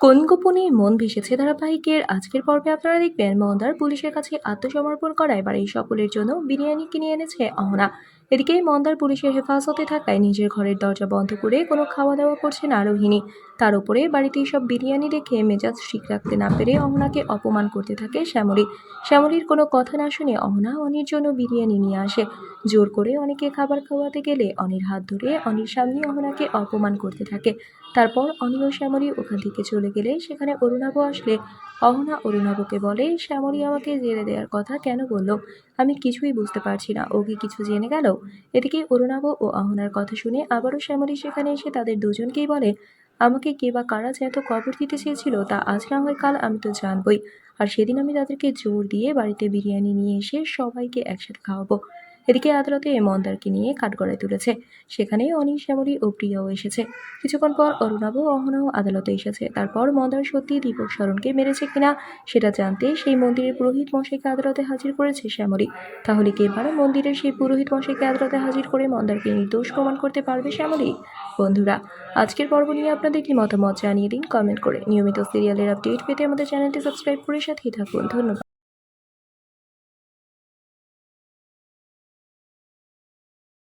কোন গোপনে মন ভেসেছে ধারাবাহিকের আজকের পর্বে আপনারা দেখবেন মন্দার পুলিশের কাছে আত্মসমর্পণ করায় বাড়ির সকলের জন্য বিরিয়ানি কিনে এনেছে অহনা। এদিকে মন্দার পুলিশের হেফাজতে থাকায় নিজের ঘরের দরজা বন্ধ করে কোনো খাওয়া দাওয়া করছে না রোহিণী। তার উপরে বাড়িতে সব বিরিয়ানি দেখে মেজাজ ঠিক রাখতে না পেরে অহনাকে অপমান করতে থাকে শ্যামলী। শ্যামলীর কোনো কথা না শুনে অহনা অনির জন্য বিরিয়ানি নিয়ে আসে। জোর করে অনেকে খাবার খাওয়াতে গেলে অনির হাত ধরে অনির সামনে অহনাকে অপমান করতে থাকে। তারপর অনি ও শ্যামলী ওখান থেকে চলে গেলে সেখানে অরুণাভ আসলে অহনা অরুণাভকে বলে, শ্যামলী আমাকে জেলে দেওয়ার কথা কেন বলল? আমি কিছুই বুঝতে পারছি না, ও কি কিছু জেনে গেল? এদিকে অরুণাভ ও অহনার কথা শুনে আবারও শ্যামলী সেখানে এসে তাদের দুজনকেই বলে, আমাকে কে বা কারা যে এত কবর দিতে চেয়েছিল তা আজ না হয় কাল আমি তো জানবই। আর সেদিন আমি তাদেরকে জোর দিয়ে বাড়িতে বিরিয়ানি নিয়ে এসে সবাইকে একসাথে খাওয়াবো। এদিকে আদালতে মন্দারকে নিয়ে কাঠগড়ায় তুলেছে। সেখানে অনি, শ্যামলী ও প্রিয়াও এসেছে। কিছুক্ষণ পর অরুণাভ ও অহনাও আদালতে এসেছে। তারপর মন্দার সত্যি দীপক শরণকে মেরেছে কিনা সেটা জানতে সেই মন্দিরের পুরোহিত মশাইকে আদালতে হাজির করেছে শ্যামলী। তাহলে কি এবার মন্দিরের সেই পুরোহিত মশাইকে আদালতে হাজির করে মন্দারকে নির্দোষ প্রমাণ করতে পারবে শ্যামলী? বন্ধুরা, আজকের পর্ব নিয়ে আপনাদের কি মতামত জানিয়ে দিন কমেন্ট করে। নিয়মিত সিরিয়ালের আপডেট পেতে আমাদের চ্যানেলটি সাবস্ক্রাইব করে সাথেই থাকুন। ধন্যবাদ।